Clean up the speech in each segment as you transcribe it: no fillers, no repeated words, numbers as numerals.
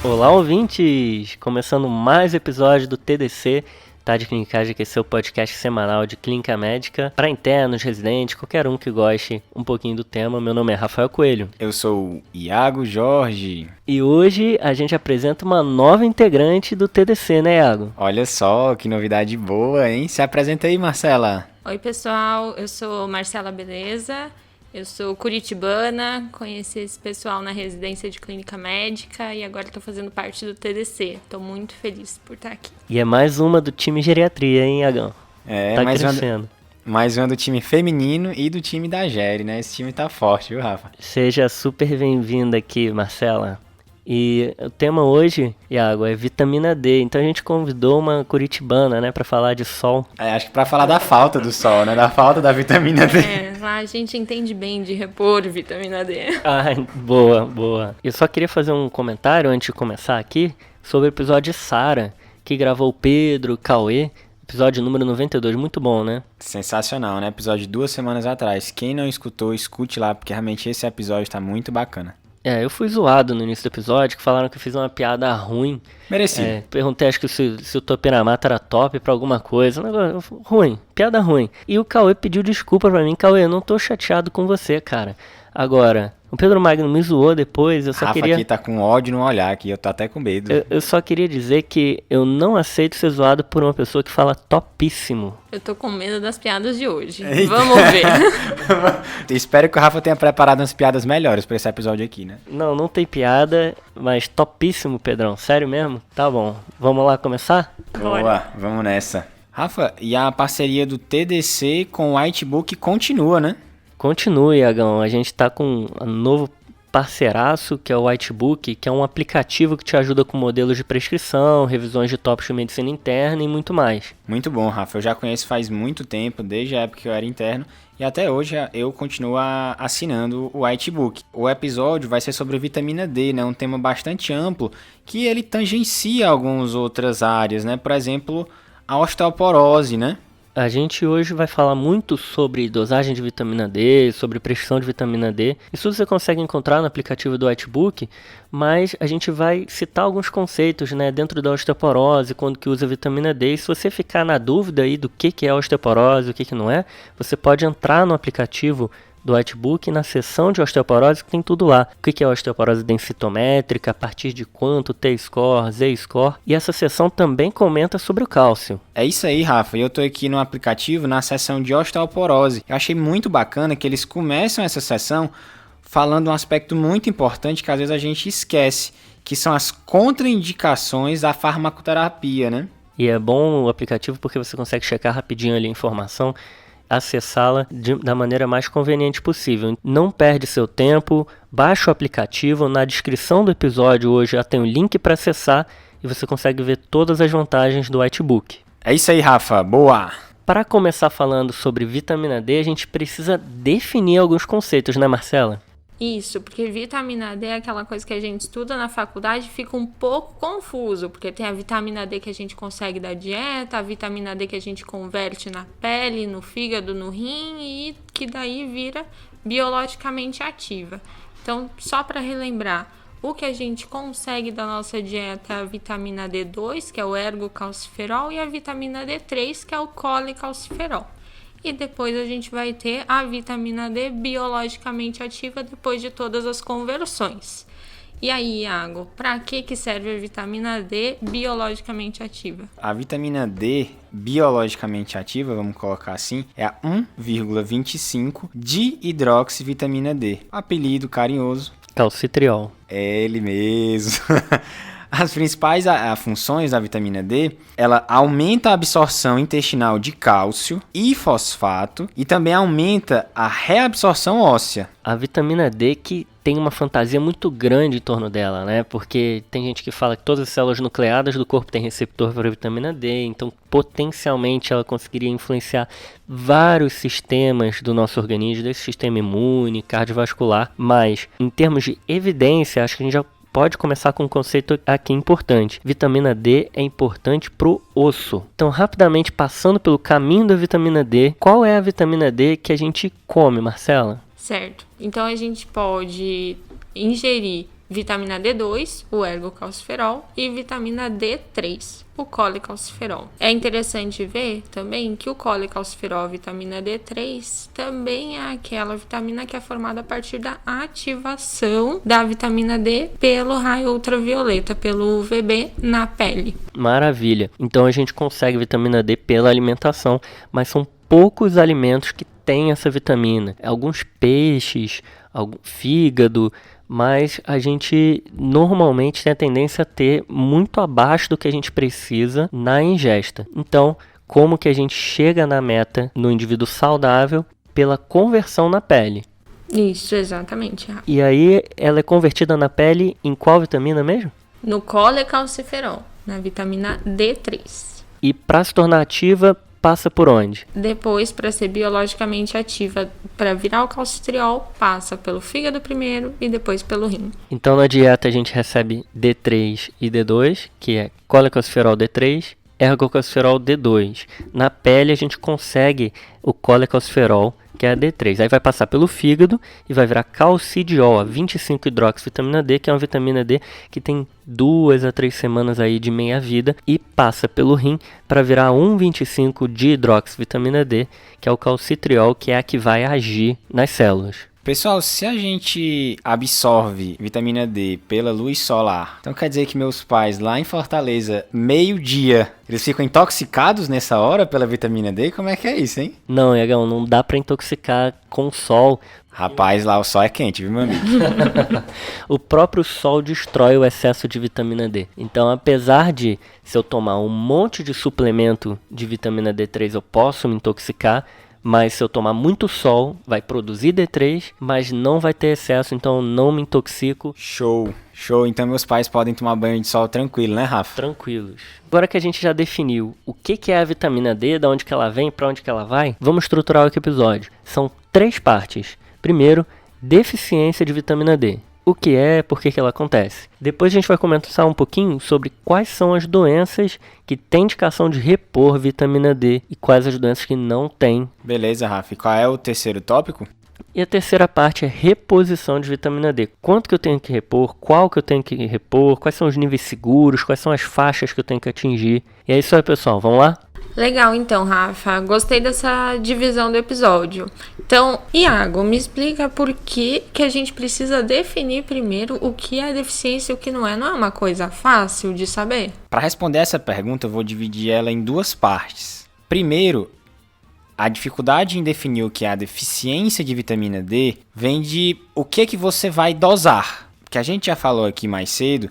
Olá, ouvintes! Começando mais episódio do TDC, Tá de Clinicagem, que é seu podcast semanal de clínica médica para internos, residentes, qualquer um que goste um pouquinho do tema. Meu nome é Rafael Coelho. Eu sou o Iago Jorge. E hoje a gente apresenta uma nova integrante do TDC, né, Iago? Olha só, que novidade boa, hein? Se apresenta aí, Marcela. Oi, pessoal. Eu sou Marcela Beleza. Eu sou curitibana, conheci esse pessoal na residência de clínica médica e agora estou fazendo parte do TDC. Estou muito feliz por estar aqui. E é mais uma do time geriatria, hein, Iagão? Tá crescendo. Mais uma do time feminino e do time da Geri, né? Esse time tá forte, viu, Rafa? Seja super bem-vinda aqui, Marcela. E o tema hoje, Iago, é vitamina D. Então a gente convidou uma curitibana, né, pra falar de sol. Acho que pra falar da falta do sol, né? Da falta da vitamina D. Lá a gente entende bem de repor vitamina D. Boa. Eu só queria fazer um comentário antes de começar aqui sobre o episódio de Sara, que gravou o Pedro, o Cauê. Episódio número 92, muito bom, né? Sensacional, né? Episódio de 2 semanas atrás. Quem não escutou, escute lá, porque realmente esse episódio tá muito bacana. Eu fui zoado no início do episódio, que falaram que eu fiz uma piada ruim. Merecido. Perguntei, acho que se o Topinamata era top pra alguma coisa. Um negócio ruim, piada ruim. E o Cauê pediu desculpa pra mim. Cauê, eu não tô chateado com você, cara. Agora, o Pedro Magno me zoou depois, eu só Rafa queria... aqui tá com ódio no olhar aqui, eu tô até com medo. Eu só queria dizer que eu não aceito ser zoado por uma pessoa que fala topíssimo. Eu tô com medo das piadas de hoje. Eita. Vamos ver. Espero que o Rafa tenha preparado umas piadas melhores pra esse episódio aqui, né? Não tem piada, mas topíssimo, Pedrão. Sério mesmo? Tá bom. Vamos lá começar? Boa, vamos nessa. Rafa, e a parceria do TDC com o Whitebook continua, né? Continue, Iagão. A gente tá com um novo parceiraço, que é o Whitebook, que é um aplicativo que te ajuda com modelos de prescrição, revisões de tópicos de medicina interna e muito mais. Muito bom, Rafa. Eu já conheço faz muito tempo, desde a época que eu era interno, e até hoje eu continuo assinando o Whitebook. O episódio vai ser sobre vitamina D, né? Um tema bastante amplo, que ele tangencia algumas outras áreas, né? Por exemplo, a osteoporose, né? A gente hoje vai falar muito sobre dosagem de vitamina D, sobre prescrição de vitamina D. Isso você consegue encontrar no aplicativo do Whitebook, mas a gente vai citar alguns conceitos, né, dentro da osteoporose, quando que usa vitamina D. E se você ficar na dúvida aí do que é osteoporose, o que não é, você pode entrar no aplicativo do Whitebook na seção de osteoporose, que tem tudo lá. O que é osteoporose densitométrica, a partir de quanto, T-score, Z-score. E essa seção também comenta sobre o cálcio. É isso aí, Rafa. Eu tô aqui no aplicativo na seção de osteoporose. Eu achei muito bacana que eles começam essa seção falando um aspecto muito importante que às vezes a gente esquece, que são as contraindicações da farmacoterapia, né? E é bom o aplicativo porque você consegue checar rapidinho ali a informação, acessá-la da maneira mais conveniente possível. Não perde seu tempo, baixa o aplicativo. Na descrição do episódio hoje já tem o link para acessar e você consegue ver todas as vantagens do Whitebook. É isso aí, Rafa. Boa! Para começar falando sobre vitamina D, a gente precisa definir alguns conceitos, né, Marcela? Isso, porque vitamina D é aquela coisa que a gente estuda na faculdade e fica um pouco confuso, porque tem a vitamina D que a gente consegue da dieta, a vitamina D que a gente converte na pele, no fígado, no rim e que daí vira biologicamente ativa. Então, só para relembrar, o que a gente consegue da nossa dieta é a vitamina D2, que é o ergocalciferol, e a vitamina D3, que é o colecalciferol. E depois a gente vai ter a vitamina D biologicamente ativa depois de todas as conversões. E aí, Iago, para que serve a vitamina D biologicamente ativa? A vitamina D biologicamente ativa, vamos colocar assim, é a 1,25 de hidroxivitamina D. Apelido carinhoso. Calcitriol. É ele mesmo. As principais funções da vitamina D, ela aumenta a absorção intestinal de cálcio e fosfato e também aumenta a reabsorção óssea. A vitamina D que tem uma fantasia muito grande em torno dela, né? Porque tem gente que fala que todas as células nucleadas do corpo têm receptor para a vitamina D, então potencialmente ela conseguiria influenciar vários sistemas do nosso organismo, desse sistema imune, cardiovascular, mas em termos de evidência, acho que a gente já pode começar com um conceito aqui importante. Vitamina D é importante pro osso. Então, rapidamente, passando pelo caminho da vitamina D, qual é a vitamina D que a gente come, Marcela? Certo. Então, a gente pode ingerir vitamina D2, o ergocalciferol, e vitamina D3, o colecalciferol. É interessante ver também que o colecalciferol, vitamina D3, também é aquela vitamina que é formada a partir da ativação da vitamina D pelo raio ultravioleta, pelo UVB na pele. Maravilha. Então a gente consegue vitamina D pela alimentação, mas são poucos alimentos que têm essa vitamina. Alguns peixes, fígado, mas a gente normalmente tem a tendência a ter muito abaixo do que a gente precisa na ingesta. Então, como que a gente chega na meta no indivíduo saudável? Pela conversão na pele. Isso, exatamente. E aí, ela é convertida na pele em qual vitamina mesmo? No colecalciferol, na vitamina D3. E para se tornar ativa, passa por onde? Depois, para ser biologicamente ativa, para virar o calcitriol, passa pelo fígado primeiro e depois pelo rim. Então, na dieta a gente recebe D3 e D2, que é colecalciferol D3, ergocalciferol D2. Na pele a gente consegue o colecalciferol, que é a D3. Aí vai passar pelo fígado e vai virar calcidiol, a 25-hidroxivitamina D, que é uma vitamina D que tem 2 a 3 semanas aí de meia-vida, e passa pelo rim para virar 1,25-dihidroxivitamina D, que é o calcitriol, que é a que vai agir nas células. Pessoal, se a gente absorve vitamina D pela luz solar, então quer dizer que meus pais lá em Fortaleza, meio-dia, eles ficam intoxicados nessa hora pela vitamina D? Como é que é isso, hein? Não, Iagão, não dá para intoxicar com o sol. Rapaz, lá o sol é quente, viu, meu amigo? O próprio sol destrói o excesso de vitamina D. Então, apesar de, se eu tomar um monte de suplemento de vitamina D3, eu posso me intoxicar, mas se eu tomar muito sol, vai produzir D3, mas não vai ter excesso, então eu não me intoxico. Show. Então meus pais podem tomar banho de sol tranquilo, né, Rafa? Tranquilos. Agora que a gente já definiu o que é a vitamina D, de onde que ela vem, para onde que ela vai, vamos estruturar o episódio. São 3 partes. Primeiro, deficiência de vitamina D. O que é, por que ela acontece. Depois a gente vai comentar um pouquinho sobre quais são as doenças que têm indicação de repor vitamina D e quais as doenças que não têm. Beleza, Rafa. E qual é o terceiro tópico? E a terceira parte é reposição de vitamina D. Quanto que eu tenho que repor, qual que eu tenho que repor, quais são os níveis seguros, quais são as faixas que eu tenho que atingir. E é isso aí, pessoal. Vamos lá? Legal, então, Rafa. Gostei dessa divisão do episódio. Então, Iago, me explica por que a gente precisa definir primeiro o que é deficiência e o que não é. Não é uma coisa fácil de saber? Para responder essa pergunta, eu vou dividir ela em 2 partes. Primeiro, a dificuldade em definir o que é a deficiência de vitamina D vem de o que você vai dosar. Que a gente já falou aqui mais cedo,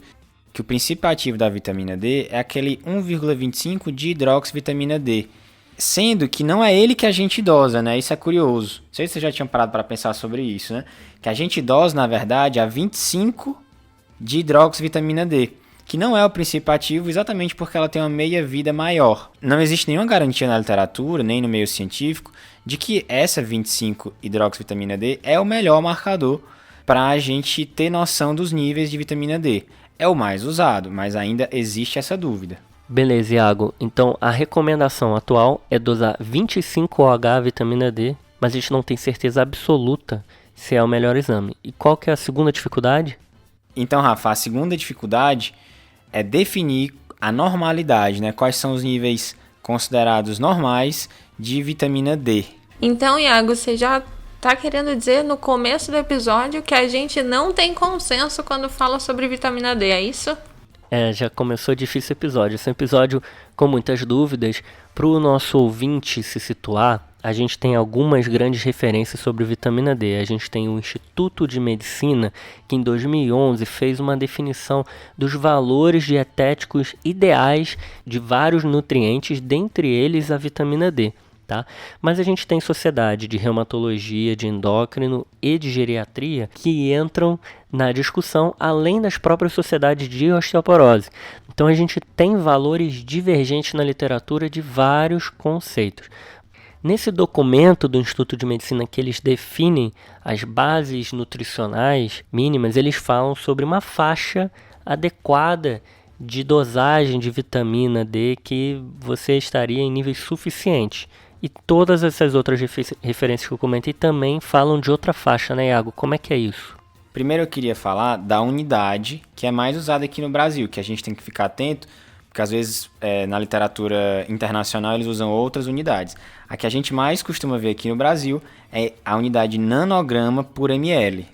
que o princípio ativo da vitamina D é aquele 1,25 de hidroxivitamina D. Sendo que não é ele que a gente dosa, né? Isso é curioso. Não sei se você já tinha parado para pensar sobre isso, né? Que a gente dosa, na verdade, a 25 de hidroxivitamina D, que não é o princípio ativo exatamente porque ela tem uma meia-vida maior. Não existe nenhuma garantia na literatura, nem no meio científico, de que essa 25 hidroxivitamina D é o melhor marcador para a gente ter noção dos níveis de vitamina D. É o mais usado, mas ainda existe essa dúvida. Beleza, Iago. Então, a recomendação atual é dosar 25OH vitamina D, mas a gente não tem certeza absoluta se é o melhor exame. E qual que é a segunda dificuldade? Então, Rafa, a segunda dificuldade é definir a normalidade, né? Quais são os níveis considerados normais de vitamina D. Então, Iago, você já tá querendo dizer no começo do episódio que a gente não tem consenso quando fala sobre vitamina D, é isso? Já começou difícil o episódio. Esse é um episódio com muitas dúvidas. Para o nosso ouvinte se situar, a gente tem algumas grandes referências sobre vitamina D. A gente tem o Instituto de Medicina, que em 2011 fez uma definição dos valores dietéticos ideais de vários nutrientes, dentre eles a vitamina D. Tá? Mas a gente tem sociedade de reumatologia, de endócrino e de geriatria que entram na discussão além das próprias sociedades de osteoporose. Então a gente tem valores divergentes na literatura de vários conceitos. Nesse documento do Instituto de Medicina que eles definem as bases nutricionais mínimas, eles falam sobre uma faixa adequada de dosagem de vitamina D que você estaria em níveis suficientes. E todas essas outras referências que eu comentei também falam de outra faixa, né, Iago? Como é que é isso? Primeiro eu queria falar da unidade que é mais usada aqui no Brasil, que a gente tem que ficar atento, porque às vezes na literatura internacional eles usam outras unidades. A que a gente mais costuma ver aqui no Brasil é a unidade nanograma por ml.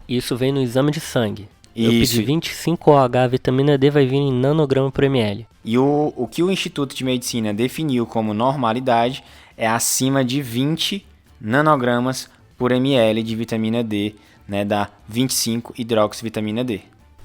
Isso vem no exame de sangue. Isso. Eu pedi 25 OH, vitamina D vai vir em nanograma por ml. E o que o Instituto de Medicina definiu como normalidade é acima de 20 nanogramas por ml de vitamina D, né, da 25-hidroxivitamina D.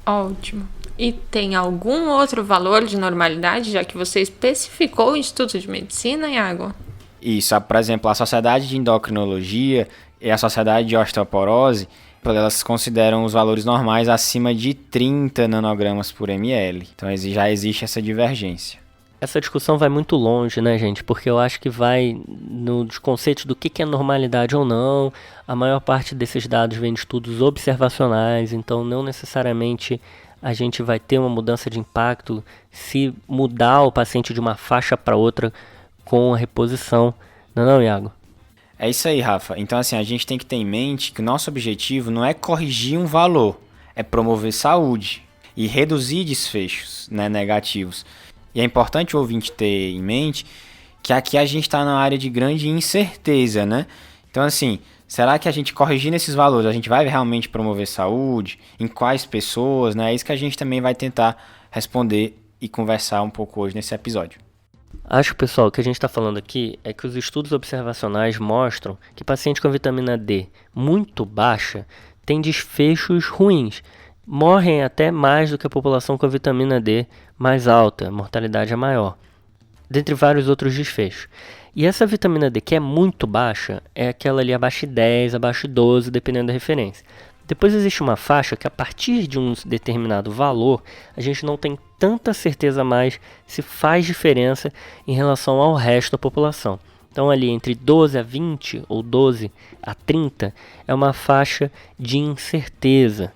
Ótimo. E tem algum outro valor de normalidade, já que você especificou o Instituto de Medicina, Iago? Isso, por exemplo, a Sociedade de Endocrinologia e a Sociedade de Osteoporose, elas consideram os valores normais acima de 30 nanogramas por ml. Então já existe essa divergência. Essa discussão vai muito longe, né, gente? Porque eu acho que vai nos conceitos do que é normalidade ou não. A maior parte desses dados vem de estudos observacionais, então não necessariamente a gente vai ter uma mudança de impacto se mudar o paciente de uma faixa para outra com a reposição. Não, Iago? É isso aí, Rafa. Então, assim, a gente tem que ter em mente que o nosso objetivo não é corrigir um valor, é promover saúde e reduzir desfechos, né, negativos. E é importante o ouvinte ter em mente que aqui a gente está na área de grande incerteza, né? Então, assim, será que a gente corrigindo esses valores, a gente vai realmente promover saúde? Em quais pessoas, né? É isso que a gente também vai tentar responder e conversar um pouco hoje nesse episódio. Acho, pessoal, que a gente está falando aqui é que os estudos observacionais mostram que pacientes com vitamina D muito baixa têm desfechos ruins. Morrem até mais do que a população com a vitamina D mais alta, a mortalidade é maior, dentre vários outros desfechos. E essa vitamina D que é muito baixa, é aquela ali abaixo de 10, abaixo de 12, dependendo da referência. Depois existe uma faixa que a partir de um determinado valor, a gente não tem tanta certeza mais se faz diferença em relação ao resto da população. Então ali entre 12 a 20 ou 12 a 30 é uma faixa de incerteza.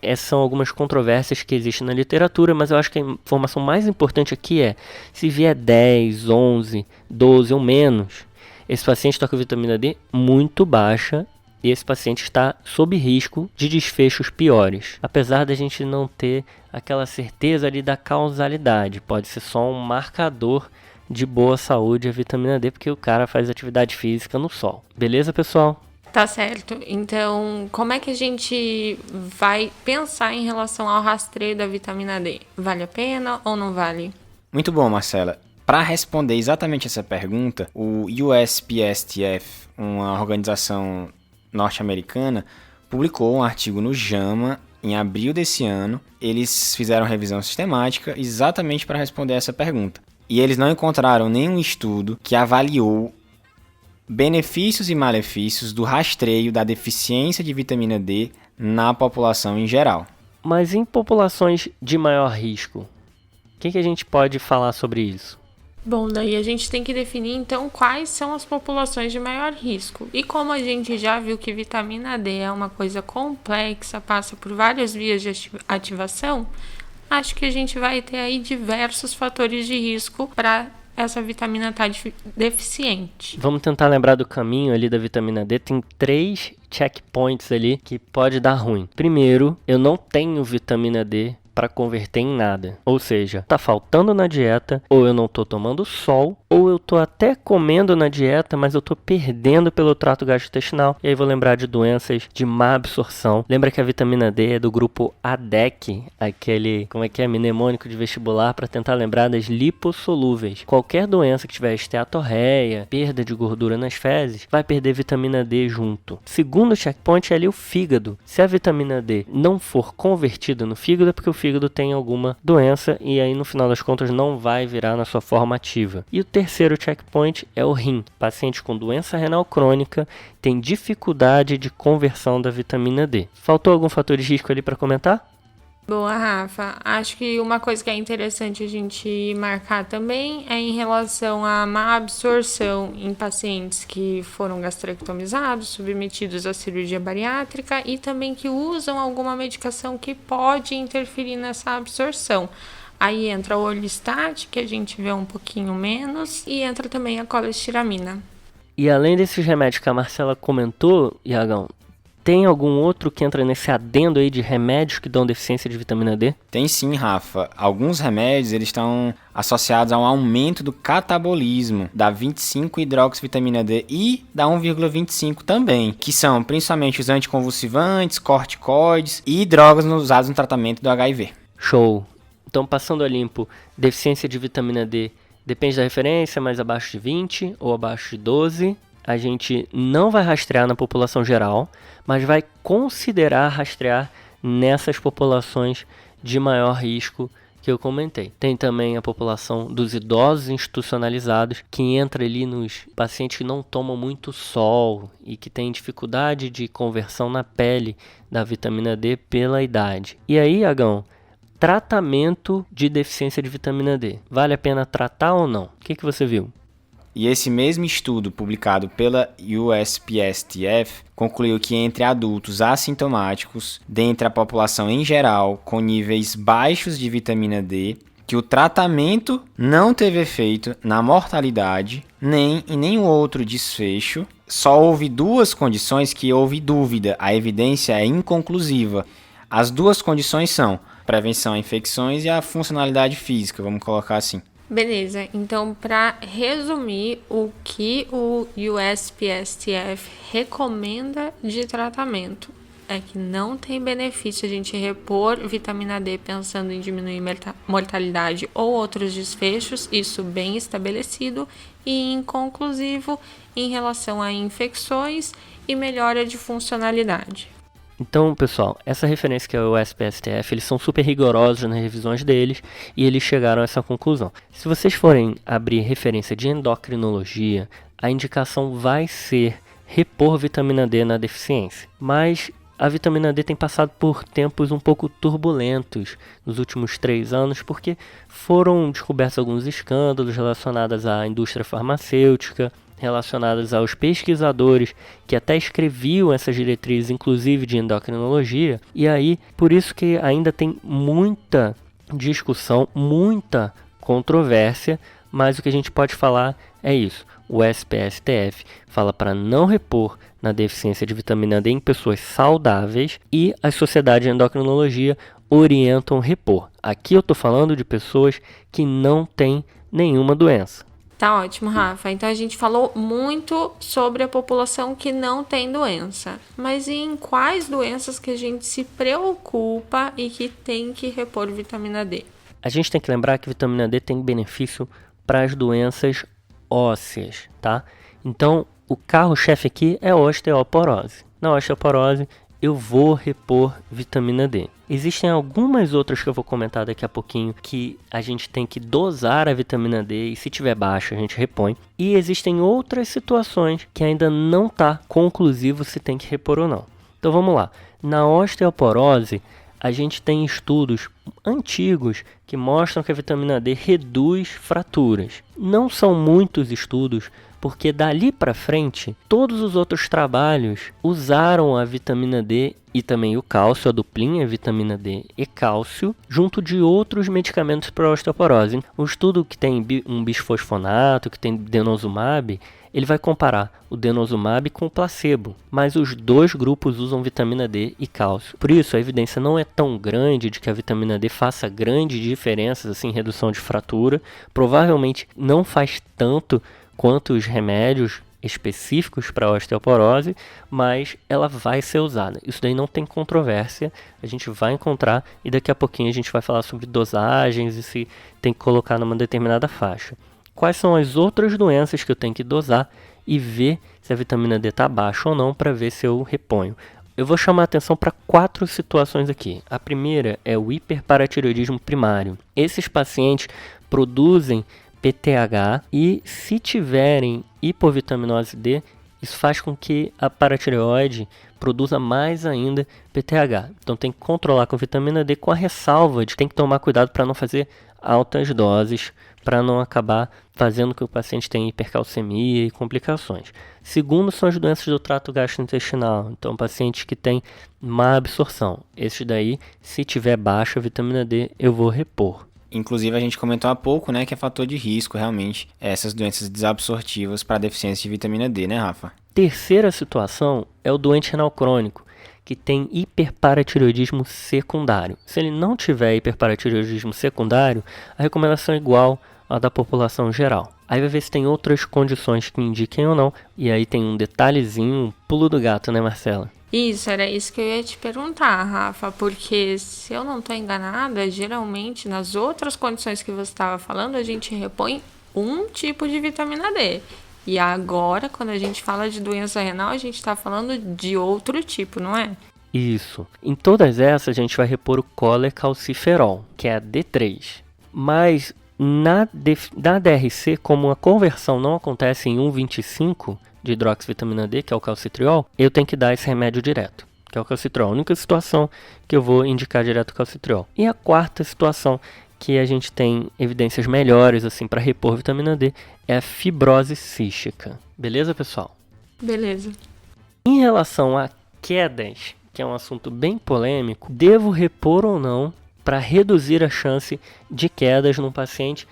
Essas são algumas controvérsias que existem na literatura, mas eu acho que a informação mais importante aqui é se vier 10, 11, 12 ou menos, esse paciente está com vitamina D muito baixa e esse paciente está sob risco de desfechos piores. Apesar da gente não ter aquela certeza ali da causalidade, pode ser só um marcador de boa saúde a vitamina D, porque o cara faz atividade física no sol. Beleza, pessoal? Tá certo. Então, como é que a gente vai pensar em relação ao rastreio da vitamina D? Vale a pena ou não vale? Muito bom, Marcela. Para responder exatamente essa pergunta, o USPSTF, uma organização norte-americana, publicou um artigo no JAMA em abril desse ano. Eles fizeram revisão sistemática exatamente para responder essa pergunta. E eles não encontraram nenhum estudo que avaliou benefícios e malefícios do rastreio da deficiência de vitamina D na população em geral. Mas em populações de maior risco, o que a gente pode falar sobre isso? Bom, daí a gente tem que definir então quais são as populações de maior risco. E como a gente já viu que vitamina D é uma coisa complexa, passa por várias vias de ativação, acho que a gente vai ter aí diversos fatores de risco para essa vitamina estar deficiente. Vamos tentar lembrar do caminho ali da vitamina D. Tem 3 checkpoints ali que pode dar ruim. Primeiro, eu não tenho vitamina D para converter em nada. Ou seja, tá faltando na dieta, ou eu não tô tomando sol, ou eu tô até comendo na dieta, mas eu tô perdendo pelo trato gastrointestinal. E aí vou lembrar de doenças de má absorção. Lembra que a vitamina D é do grupo ADEC, aquele, mnemônico de vestibular, para tentar lembrar das lipossolúveis. Qualquer doença que tiver esteatorreia, perda de gordura nas fezes, vai perder vitamina D junto. Segundo checkpoint é ali o fígado. Se a vitamina D não for convertida no fígado, é porque o fígado tem alguma doença e aí no final das contas não vai virar na sua forma ativa. E o terceiro checkpoint é o rim. Paciente com doença renal crônica tem dificuldade de conversão da vitamina D. Faltou algum fator de risco ali para comentar? Boa, Rafa. Acho que uma coisa que é interessante a gente marcar também é em relação à má absorção em pacientes que foram gastrectomizados, submetidos à cirurgia bariátrica e também que usam alguma medicação que pode interferir nessa absorção. Aí entra o Orlistat, que a gente vê um pouquinho menos, e entra também a colestiramina. E além desses remédios que a Marcela comentou, Iagão, Tem algum outro que entra nesse adendo aí de remédios que dão deficiência de vitamina D? Tem sim, Rafa. Alguns remédios eles estão associados a um aumento do catabolismo da 25-hidroxivitamina D e da 1,25 também, que são principalmente os anticonvulsivantes, corticoides e drogas usadas no tratamento do HIV. Show! Então, passando a limpo, deficiência de vitamina D depende da referência, mas abaixo de 20 ou abaixo de 12. A gente não vai rastrear na população geral, mas vai considerar rastrear nessas populações de maior risco que eu comentei. Tem também a população dos idosos institucionalizados, que entra ali nos pacientes que não tomam muito sol e que têm dificuldade de conversão na pele da vitamina D pela idade. E aí, Agão, tratamento de deficiência de vitamina D. Vale a pena tratar ou não? O que você viu? E esse mesmo estudo, publicado pela USPSTF, concluiu que entre adultos assintomáticos, dentre a população em geral, com níveis baixos de vitamina D, que o tratamento não teve efeito na mortalidade, nem em nenhum outro desfecho. Só houve duas condições que houve dúvida, a evidência é inconclusiva. As duas condições são prevenção a infecções e a funcionalidade física, vamos colocar assim. Beleza, então para resumir, o que o USPSTF recomenda de tratamento é que não tem benefício a gente repor vitamina D pensando em diminuir mortalidade ou outros desfechos, isso bem estabelecido, e inconclusivo em relação a infecções e melhora de funcionalidade. Então, pessoal, essa referência que é o USPSTF, eles são super rigorosos nas revisões deles e eles chegaram a essa conclusão. Se vocês forem abrir referência de endocrinologia, a indicação vai ser repor vitamina D na deficiência. Mas a vitamina D tem passado por tempos um pouco turbulentos nos últimos 3 anos, porque foram descobertos alguns escândalos relacionados à indústria farmacêutica, relacionadas aos pesquisadores que até escreviam essas diretrizes, inclusive de endocrinologia, e aí por isso que ainda tem muita discussão, muita controvérsia, mas o que a gente pode falar é isso. O SPSTF fala para não repor na deficiência de vitamina D em pessoas saudáveis e as sociedades de endocrinologia orientam repor. Aqui eu estou falando de pessoas que não têm nenhuma doença. Tá ótimo, Rafa. Então a gente falou muito sobre a população que não tem doença. Mas e em quais doenças que a gente se preocupa e que tem que repor vitamina D? A gente tem que lembrar que vitamina D tem benefício para as doenças ósseas, tá? Então, o carro-chefe aqui é a osteoporose. Na osteoporose, eu vou repor vitamina D. Existem algumas outras que eu vou comentar daqui a pouquinho que a gente tem que dosar a vitamina D e se tiver baixa a gente repõe. E existem outras situações que ainda não está conclusivo se tem que repor ou não. Então vamos lá. Na osteoporose, a gente tem estudos antigos que mostram que a vitamina D reduz fraturas. Não são muitos estudos, porque dali para frente, todos os outros trabalhos usaram a vitamina D e também o cálcio, a duplinha vitamina D e cálcio, junto de outros medicamentos para osteoporose. O estudo que tem um bisfosfonato, que tem denosumab, ele vai comparar o denosumab com o placebo, mas os dois grupos usam vitamina D e cálcio. Por isso, a evidência não é tão grande de que a vitamina D faça grandes diferenças assim, em redução de fratura. Provavelmente não faz tanto quanto os remédios específicos para osteoporose, mas ela vai ser usada. Isso daí não tem controvérsia, a gente vai encontrar e daqui a pouquinho a gente vai falar sobre dosagens e se tem que colocar numa determinada faixa. Quais são as outras doenças que eu tenho que dosar e ver se a vitamina D está baixa ou não para ver se eu reponho. Eu vou chamar a atenção para 4 situações aqui. A primeira é o hiperparatireoidismo primário. Esses pacientes produzem PTH e se tiverem hipovitaminose D, isso faz com que a paratireoide produza mais ainda PTH. Então tem que controlar com vitamina D com a ressalva de que tem que tomar cuidado para não fazer altas doses, para não acabar fazendo que o paciente tenha hipercalcemia e complicações. Segundo são as doenças do trato gastrointestinal, então pacientes que têm má absorção. Esses daí, se tiver baixa vitamina D, eu vou repor. Inclusive, a gente comentou há pouco, né, que é fator de risco, realmente, essas doenças desabsortivas para deficiência de vitamina D, né, Rafa? Terceira situação é o doente renal crônico. que tem hiperparatireoidismo secundário. Se ele não tiver hiperparatireoidismo secundário, a recomendação é igual à da população geral. Aí vai ver se tem outras condições que indiquem ou não. E aí tem um detalhezinho, um pulo do gato, né, Marcela? Isso, era isso que eu ia te perguntar, Rafa, porque se eu não estou enganada, geralmente nas outras condições que você estava falando, a gente repõe um tipo de vitamina D. E agora, quando a gente fala de doença renal, a gente está falando de outro tipo, não é? Isso. Em todas essas, a gente vai repor o colecalciferol, que é a D3. Mas na DRC, como a conversão não acontece em 1,25 de hidroxivitamina D, que é o calcitriol, eu tenho que dar esse remédio direto, que é o calcitriol. A única situação que eu vou indicar direto o calcitriol. E a quarta situação que a gente tem evidências melhores assim para repor vitamina D é a fibrose cística. Beleza, pessoal? Beleza. Em relação a quedas, que é um assunto bem polêmico, devo repor ou não para reduzir a chance de quedas num paciente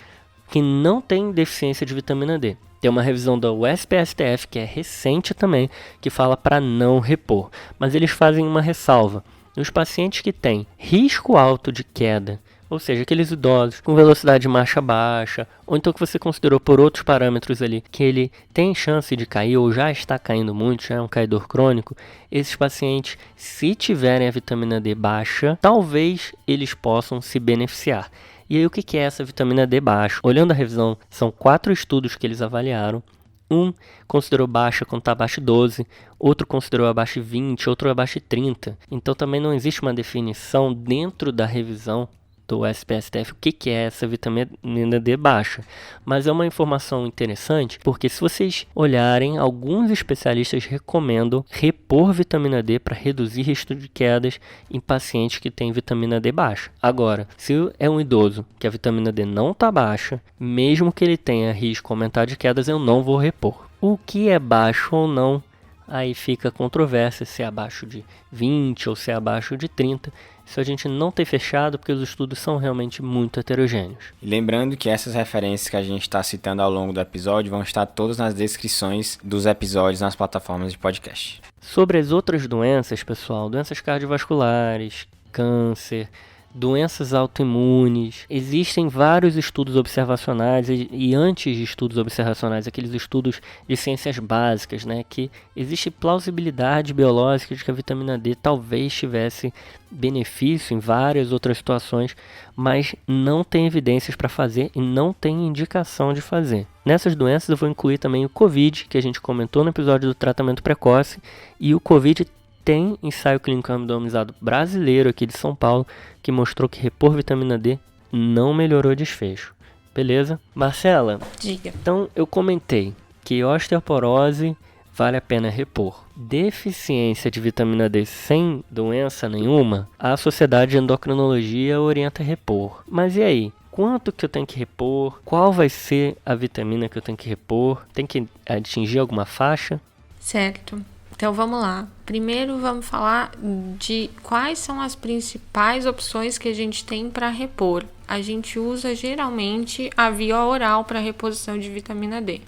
que não tem deficiência de vitamina D? Tem uma revisão da USP-STF, que é recente também, que fala para não repor. Mas eles fazem uma ressalva. Nos pacientes que têm risco alto de queda, ou seja, aqueles idosos com velocidade de marcha baixa, ou então que você considerou por outros parâmetros ali, que ele tem chance de cair ou já está caindo muito, já é um caidor crônico, esses pacientes, se tiverem a vitamina D baixa, talvez eles possam se beneficiar. E aí o que é essa vitamina D baixa? Olhando a revisão, são 4 estudos que eles avaliaram. Um considerou baixa quando está abaixo de 12, outro considerou abaixo de 20, outro abaixo de 30. Então também não existe uma definição dentro da revisão do SPSTF o que é essa vitamina D baixa. Mas é uma informação interessante, porque se vocês olharem, alguns especialistas recomendam repor vitamina D para reduzir risco de quedas em pacientes que têm vitamina D baixa. Agora, se é um idoso que a vitamina D não está baixa, mesmo que ele tenha risco aumentado de quedas, eu não vou repor. O que é baixo ou não, aí fica controvérsia se é abaixo de 20 ou se é abaixo de 30. Isso a gente não tem fechado porque os estudos são realmente muito heterogêneos. E lembrando que essas referências que a gente está citando ao longo do episódio vão estar todas nas descrições dos episódios nas plataformas de podcast. Sobre as outras doenças, pessoal, doenças cardiovasculares, câncer, doenças autoimunes, existem vários estudos observacionais e antes de estudos observacionais, aqueles estudos de ciências básicas, né, que existe plausibilidade biológica de que a vitamina D talvez tivesse benefício em várias outras situações, mas não tem evidências para fazer e não tem indicação de fazer. Nessas doenças eu vou incluir também o COVID, que a gente comentou no episódio do tratamento precoce, e o COVID tem ensaio clínico randomizado brasileiro aqui de São Paulo que mostrou que repor vitamina D não melhorou o desfecho. Beleza? Marcela, diga. Então eu comentei que osteoporose vale a pena repor. Deficiência de vitamina D sem doença nenhuma, a Sociedade de Endocrinologia orienta a repor. Mas e aí? Quanto que eu tenho que repor? Qual vai ser a vitamina que eu tenho que repor? Tem que atingir alguma faixa? Certo. Então vamos lá. Primeiro vamos falar de quais são as principais opções que a gente tem para repor. A gente usa geralmente a via oral para reposição de vitamina D.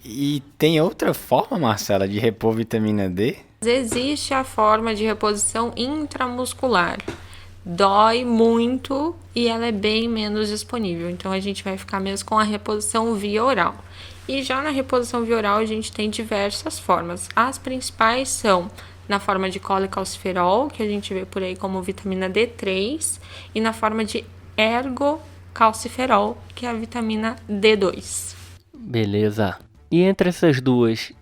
E tem outra forma, Marcela, de repor vitamina D? Existe a forma de reposição intramuscular. Dói muito e ela é bem menos disponível. Então a gente vai ficar mesmo com a reposição via oral. E já na reposição via oral a gente tem diversas formas. As principais são na forma de colecalciferol, que a gente vê por aí como vitamina D3, e na forma de ergocalciferol, que é a vitamina D2. Beleza. E entre essas duas,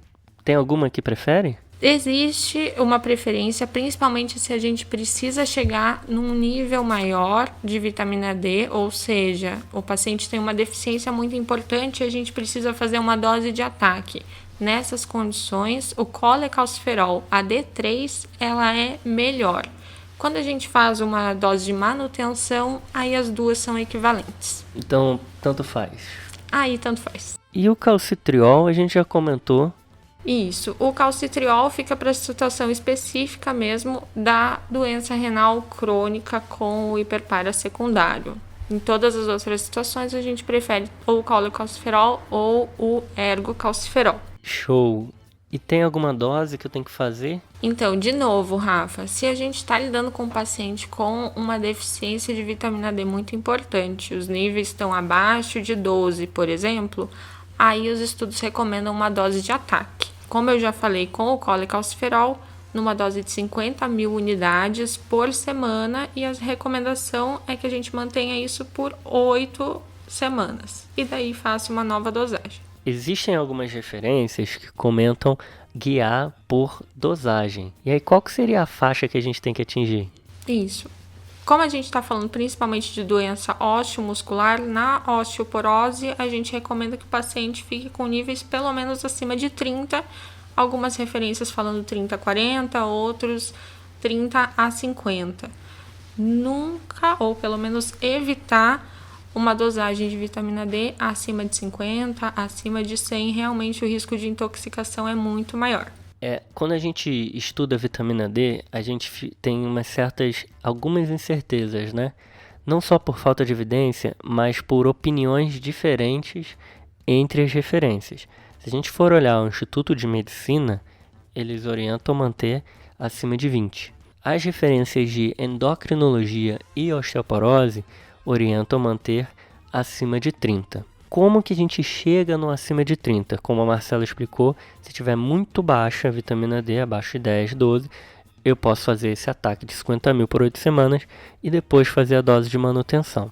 tem alguma que prefere? Existe uma preferência, principalmente se a gente precisa chegar num nível maior de vitamina D, ou seja, o paciente tem uma deficiência muito importante e a gente precisa fazer uma dose de ataque. Nessas condições, o colecalciferol, a D3, ela é melhor. Quando a gente faz uma dose de manutenção, aí as duas são equivalentes. Então, tanto faz. Aí, tanto faz. E o calcitriol, a gente já comentou. Isso, o calcitriol fica para a situação específica mesmo da doença renal crônica com o hiperpara secundário. Em todas as outras situações a gente prefere ou o colecalciferol ou o ergocalciferol. Show! E tem alguma dose que eu tenho que fazer? Então, de novo, Rafa, se a gente está lidando com um paciente com uma deficiência de vitamina D muito importante, os níveis estão abaixo de 12, por exemplo, aí os estudos recomendam uma dose de ataque. Como eu já falei com o colecalciferol, numa dose de 50.000 unidades por semana, e a recomendação é que a gente mantenha isso por 8 semanas. E daí faça uma nova dosagem. Existem algumas referências que comentam guiar por dosagem. E aí, qual que seria a faixa que a gente tem que atingir? Isso. Como a gente está falando principalmente de doença osteomuscular, na osteoporose a gente recomenda que o paciente fique com níveis pelo menos acima de 30, algumas referências falando 30 a 40, outros 30 a 50. Nunca, ou pelo menos evitar, uma dosagem de vitamina D acima de 50, acima de 100, realmente o risco de intoxicação é muito maior. Quando a gente estuda a vitamina D, a gente tem algumas incertezas, né? Não só por falta de evidência, mas por opiniões diferentes entre as referências. Se a gente for olhar o Instituto de Medicina, eles orientam manter acima de 20. As referências de endocrinologia e osteoporose orientam manter acima de 30. Como que a gente chega no acima de 30? Como a Marcela explicou, se tiver muito baixa a vitamina D, abaixo de 10, 12, eu posso fazer esse ataque de 50.000 por 8 semanas e depois fazer a dose de manutenção.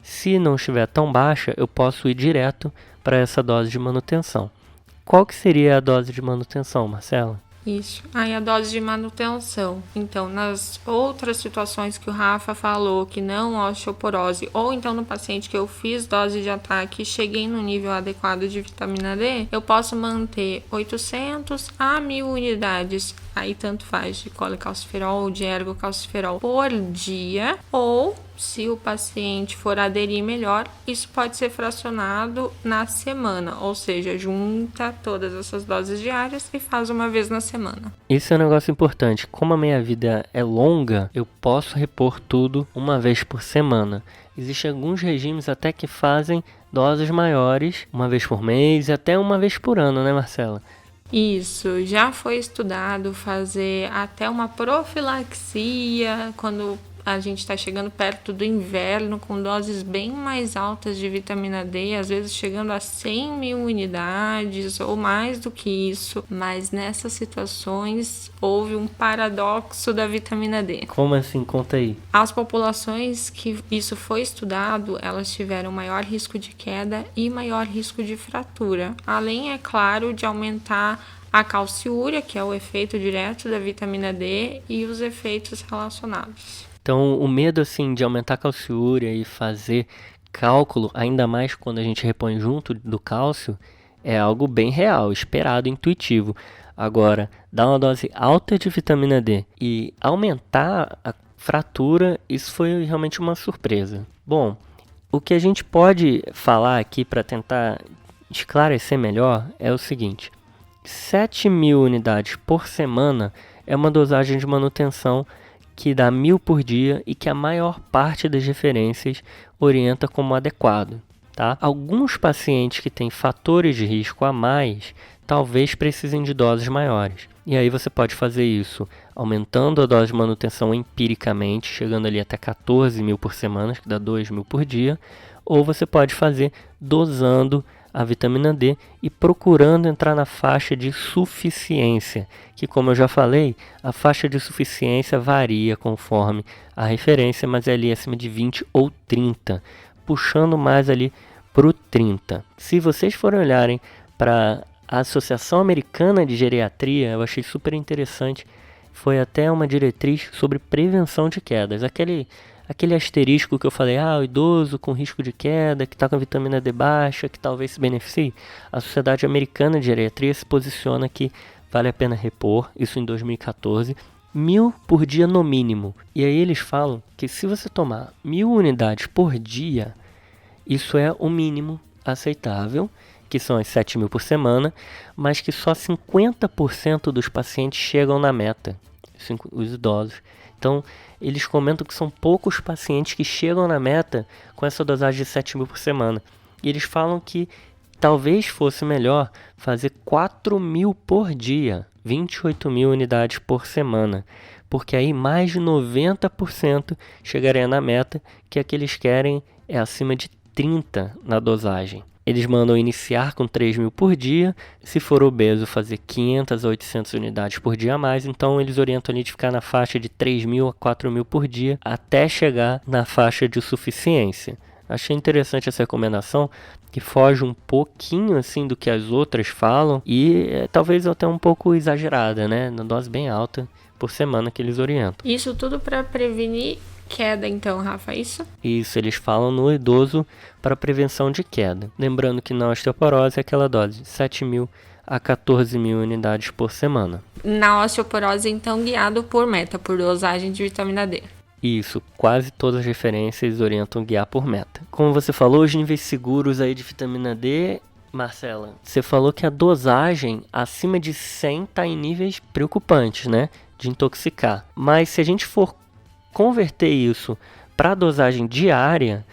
Se não estiver tão baixa, eu posso ir direto para essa dose de manutenção. Qual que seria a dose de manutenção, Marcela? Isso. Aí a dose de manutenção. Então, nas outras situações que o Rafa falou, que não osteoporose, ou então no paciente que eu fiz dose de ataque e cheguei no nível adequado de vitamina D, eu posso manter 800 a 1.000 unidades, aí tanto faz, de colecalciferol ou de ergocalciferol por dia, ou se o paciente for aderir melhor, isso pode ser fracionado na semana, ou seja, junta todas essas doses diárias e faz uma vez na semana. Isso é um negócio importante. Como a minha vida é longa, eu posso repor tudo uma vez por semana. Existem alguns regimes até que fazem doses maiores, uma vez por mês e até uma vez por ano, né, Marcela? Isso, já foi estudado fazer até uma profilaxia quando a gente está chegando perto do inverno com doses bem mais altas de vitamina D, às vezes chegando a 100.000 unidades ou mais do que isso, mas nessas situações houve um paradoxo da vitamina D. Como assim? Conta aí. As populações que isso foi estudado, elas tiveram maior risco de queda e maior risco de fratura, além, é claro, de aumentar a calciúria, que é o efeito direto da vitamina D, e os efeitos relacionados. Então, o medo assim de aumentar a calciúria e fazer cálculo, ainda mais quando a gente repõe junto do cálcio, é algo bem real, esperado, intuitivo. Agora, dar uma dose alta de vitamina D e aumentar a fratura, isso foi realmente uma surpresa. Bom, o que a gente pode falar aqui para tentar esclarecer melhor é o seguinte: 7.000 unidades por semana é uma dosagem de manutenção que dá 1.000 por dia e que a maior parte das referências orienta como adequado. Tá? Alguns pacientes que têm fatores de risco a mais, talvez precisem de doses maiores. E aí você pode fazer isso aumentando a dose de manutenção empiricamente, chegando ali até 14.000 por semana, que dá 2.000 por dia, ou você pode fazer dosando a vitamina D e procurando entrar na faixa de suficiência, que, como eu já falei, a faixa de suficiência varia conforme a referência, mas é ali acima de 20 ou 30, puxando mais ali para o 30. Se vocês forem olharem para a Associação Americana de Geriatria, eu achei super interessante, foi até uma diretriz sobre prevenção de quedas, aquele asterisco que eu falei, o idoso com risco de queda, que está com a vitamina D baixa, que talvez se beneficie. A Sociedade Americana de Geriatria se posiciona que vale a pena repor, isso em 2014, 1.000 por dia no mínimo. E aí eles falam que se você tomar 1.000 unidades por dia, isso é o mínimo aceitável, que são as 7.000 por semana, mas que só 50% dos pacientes chegam na meta, os idosos. Então, eles comentam que são poucos pacientes que chegam na meta com essa dosagem de 7.000 por semana. E eles falam que talvez fosse melhor fazer 4.000 por dia, 28.000 unidades por semana, porque aí mais de 90% chegaria na meta, que a que eles querem é acima de 30 na dosagem. Eles mandam iniciar com 3.000 por dia, se for obeso fazer 500 a 800 unidades por dia a mais, então eles orientam ali de ficar na faixa de 3.000 a 4.000 por dia, até chegar na faixa de suficiência. Achei interessante essa recomendação, que foge um pouquinho assim do que as outras falam e talvez até um pouco exagerada, né? Na dose bem alta por semana que eles orientam. Isso tudo para prevenir queda, então, Rafa, é isso? Isso, eles falam no idoso para prevenção de queda. Lembrando que na osteoporose é aquela dose de 7.000 a 14.000 unidades por semana. Na osteoporose, então, guiado por meta, por dosagem de vitamina D. Isso, quase todas as referências orientam guiar por meta. Como você falou, os níveis seguros aí de vitamina D, Marcela, você falou que a dosagem acima de 100 está em níveis preocupantes, né? De intoxicar. Mas se a gente for converter isso para a dosagem diária,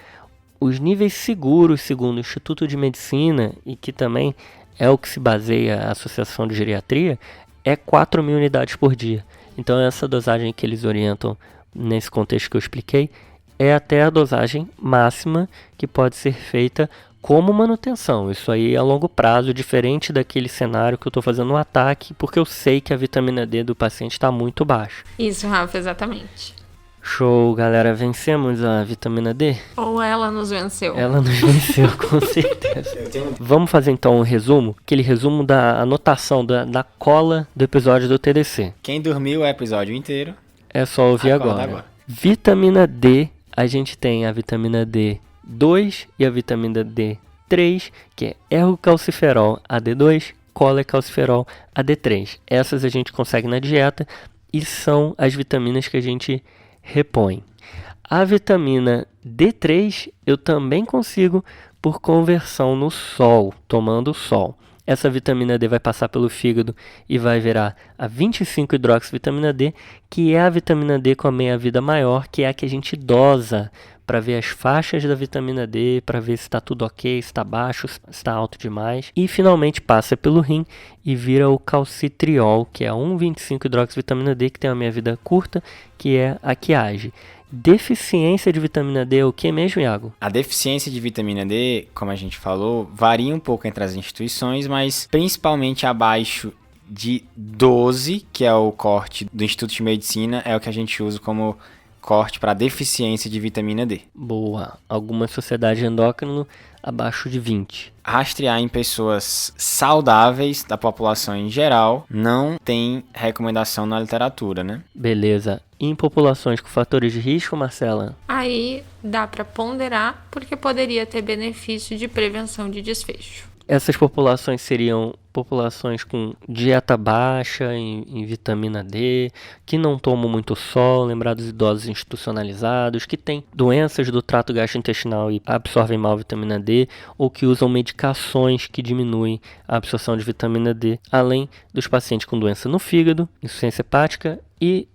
os níveis seguros, segundo o Instituto de Medicina, e que também é o que se baseia a Associação de Geriatria, é 4.000 unidades por dia. Então essa dosagem que eles orientam nesse contexto que eu expliquei é até a dosagem máxima que pode ser feita como manutenção. Isso aí é a longo prazo, diferente daquele cenário que eu estou fazendo um ataque, porque eu sei que a vitamina D do paciente está muito baixa. Isso, Rafa, exatamente. Show, galera. Vencemos a vitamina D? Ou ela nos venceu? Ela nos venceu, com certeza. Vamos fazer então um resumo, aquele resumo da anotação da cola do episódio do TDC. Quem dormiu o episódio inteiro, é só ouvir agora. Vitamina D, a gente tem a vitamina D2 e a vitamina D3, que é ergocalciferol AD2, colecalciferol AD3. Essas a gente consegue na dieta e são as vitaminas que a gente repõe. A vitamina D3 eu também consigo por conversão no sol, tomando sol. Essa vitamina D vai passar pelo fígado e vai virar a 25-hidroxivitamina D, que é a vitamina D com a meia-vida maior, que é a que a gente dosa para ver as faixas da vitamina D, para ver se está tudo ok, se está baixo, se está alto demais. E finalmente passa pelo rim e vira o calcitriol, que é a 1,25-hidroxivitamina D, que tem uma meia-vida curta, que é a que age. Deficiência de vitamina D é o que mesmo, Iago? A deficiência de vitamina D, como a gente falou, varia um pouco entre as instituições, mas principalmente abaixo de 12, que é o corte do Instituto de Medicina, é o que a gente usa como corte para deficiência de vitamina D. Boa. Algumas sociedades endócrinas abaixo de 20. Rastrear em pessoas saudáveis da população em geral não tem recomendação na literatura, né? Beleza. Em populações com fatores de risco, Marcela? Aí dá para ponderar, porque poderia ter benefício de prevenção de desfecho. Essas populações seriam populações com dieta baixa em vitamina D, que não tomam muito sol, lembrar dos idosos institucionalizados, que têm doenças do trato gastrointestinal e absorvem mal vitamina D, ou que usam medicações que diminuem a absorção de vitamina D, além dos pacientes com doença no fígado, insuficiência hepática e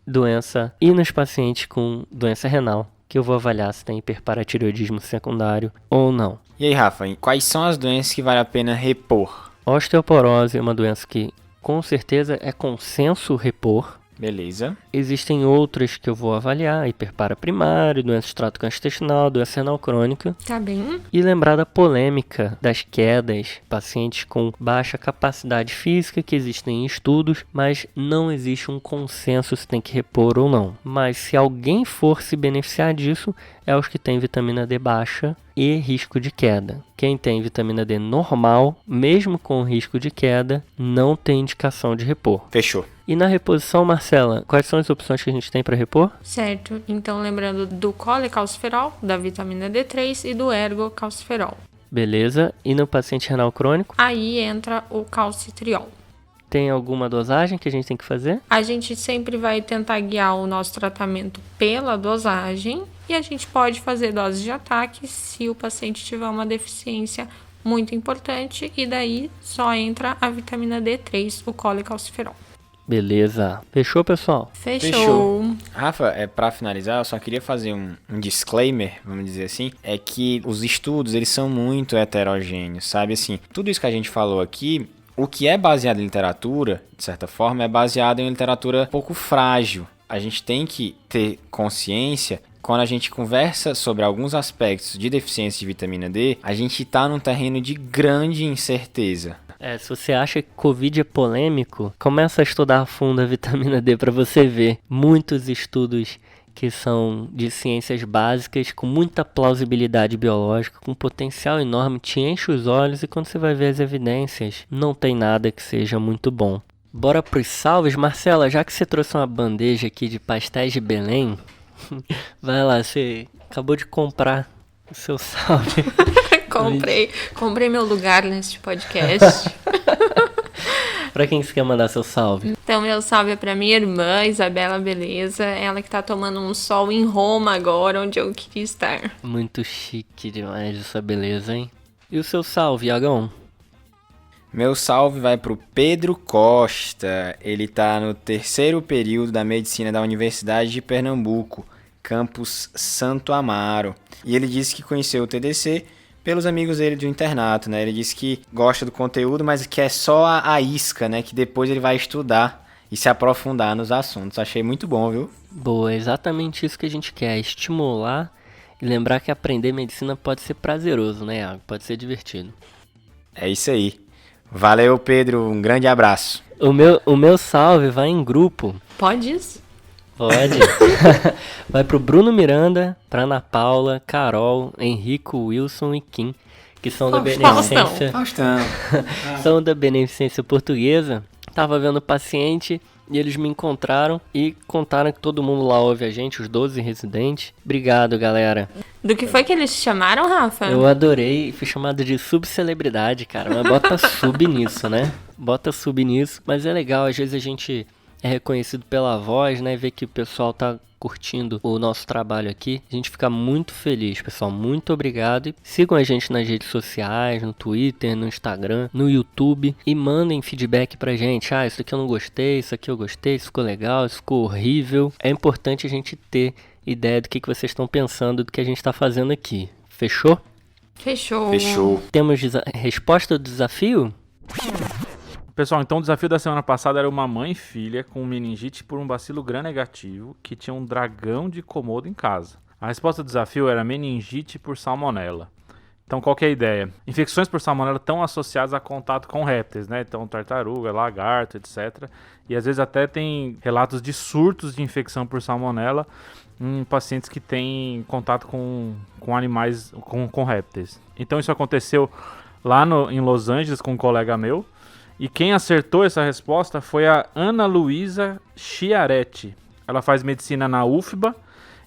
nos pacientes com doença renal, que eu vou avaliar se tem hiperparatireoidismo secundário ou não. E aí, Rafa, quais são as doenças que vale a pena repor? Osteoporose é uma doença que, com certeza, é consenso repor. Beleza. Existem outras que eu vou avaliar, hiperpara primário, doença de trato gastrointestinal, doença renal crônica. Tá bem. E lembrar da polêmica das quedas, pacientes com baixa capacidade física, que existem em estudos, mas não existe um consenso se tem que repor ou não. Mas se alguém for se beneficiar disso, é os que têm vitamina D baixa e risco de queda. Quem tem vitamina D normal, mesmo com risco de queda, não tem indicação de repor. Fechou. E na reposição, Marcela, quais são as opções que a gente tem para repor? Certo. Então, lembrando do colecalciferol, da vitamina D3 e do ergocalciferol. Beleza. E no paciente renal crônico? Aí entra o calcitriol. Tem alguma dosagem que a gente tem que fazer? A gente sempre vai tentar guiar o nosso tratamento pela dosagem e a gente pode fazer doses de ataque se o paciente tiver uma deficiência muito importante e daí só entra a vitamina D3, o colecalciferol. Beleza. Fechou, pessoal? Fechou. Rafa, pra finalizar, eu só queria fazer um disclaimer, vamos dizer assim, é que os estudos, eles são muito heterogêneos, sabe? Assim, tudo isso que a gente falou aqui, o que é baseado em literatura, de certa forma, é baseado em literatura um pouco frágil. A gente tem que ter consciência, quando a gente conversa sobre alguns aspectos de deficiência de vitamina D, a gente está num terreno de grande incerteza. Se você acha que Covid é polêmico, começa a estudar a fundo a vitamina D para você ver. Muitos estudos que são de ciências básicas, com muita plausibilidade biológica, com potencial enorme, te enche os olhos e quando você vai ver as evidências, não tem nada que seja muito bom. Bora pros salves. Marcela, já que você trouxe uma bandeja aqui de pastéis de Belém, vai lá, você acabou de comprar o seu salve. Comprei meu lugar neste podcast. Pra quem você quer mandar seu salve? Então, meu salve é pra minha irmã, Isabela Beleza. Ela que tá tomando um sol em Roma agora, onde eu queria estar. Muito chique demais essa beleza, hein? E o seu salve, Iagão? Meu salve vai pro Pedro Costa. Ele tá no 3º período da medicina da Universidade de Pernambuco, campus Santo Amaro. E ele disse que conheceu o TDC pelos amigos dele do internato, né? Ele disse que gosta do conteúdo, mas que é só a isca, né? Que depois ele vai estudar e se aprofundar nos assuntos. Achei muito bom, viu? Boa, exatamente isso que a gente quer, estimular e lembrar que aprender medicina pode ser prazeroso, né, Iago? Pode ser divertido. É isso aí. Valeu, Pedro. Um grande abraço. O meu salve vai em grupo. Pode isso? Pode. Vai pro Bruno Miranda, pra Ana Paula, Carol, Henrico, Wilson e Kim, que são da Beneficência. São da Beneficência Portuguesa. Tava vendo o paciente e eles me encontraram e contaram que todo mundo lá ouve a gente, os 12 residentes. Obrigado, galera. Do que foi que eles te chamaram, Rafa? Eu adorei, fui chamado de subcelebridade, cara, mas bota sub nisso, né? Bota sub nisso, mas é legal, às vezes a gente é reconhecido pela voz, né? Ver que o pessoal tá curtindo o nosso trabalho aqui. A gente fica muito feliz, pessoal. Muito obrigado. E sigam a gente nas redes sociais, no Twitter, no Instagram, no YouTube. E mandem feedback pra gente. Ah, isso aqui eu não gostei, isso aqui eu gostei, isso ficou legal, isso ficou horrível. É importante a gente ter ideia do que vocês estão pensando, do que a gente tá fazendo aqui. Fechou? Fechou. Temos resposta do desafio? Pessoal, então o desafio da semana passada era uma mãe e filha com meningite por um bacilo gram-negativo que tinha um dragão de Komodo em casa. A resposta do desafio era meningite por salmonela. Então qual que é a ideia? Infecções por salmonela estão associadas a contato com répteis, né? Então tartaruga, lagarto, etc. E às vezes até tem relatos de surtos de infecção por salmonela em pacientes que têm contato com animais, com répteis. Então isso aconteceu lá em Los Angeles com um colega meu. E quem acertou essa resposta foi a Ana Luísa Chiaretti. Ela faz medicina na UFBA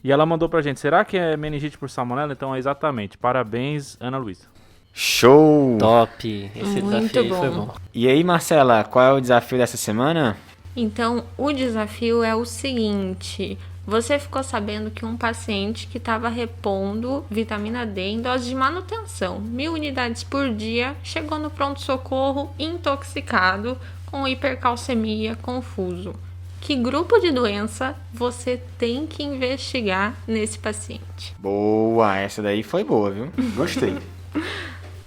e ela mandou pra gente. Será que é meningite por salmonela? Então é exatamente. Parabéns, Ana Luísa. Show! Top! Esse Muito desafio aí bom. foi bom. E aí, Marcela, qual é o desafio dessa semana? Então, o desafio é o seguinte: você ficou sabendo que um paciente que estava repondo vitamina D em dose de manutenção, 1000 unidades por dia, chegou no pronto-socorro intoxicado, com hipercalcemia, confuso. Que grupo de doença você tem que investigar nesse paciente? Boa, essa daí foi boa, viu? Gostei.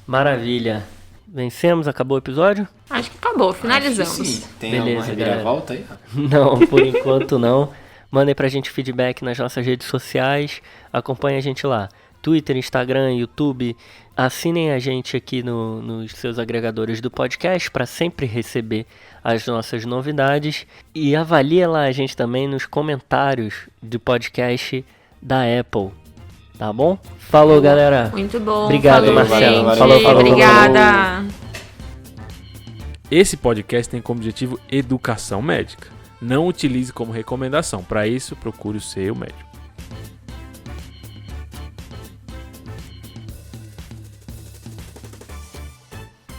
Maravilha. Vencemos? Acabou o episódio? Acho que acabou, finalizamos. Acho que sim. Tem Beleza, alguma reviravolta aí? Não, por enquanto não. Mandem pra gente feedback nas nossas redes sociais. Acompanhe a gente lá. Twitter, Instagram, YouTube. Assinem a gente aqui nos seus agregadores do podcast para sempre receber as nossas novidades. E avalie lá a gente também nos comentários do podcast da Apple. Tá bom? Falou, galera. Muito bom. Obrigado, falou, Marcelo. gente. Falou. Obrigada. Esse podcast tem como objetivo educação médica. Não utilize como recomendação. Para isso, procure o seu médico.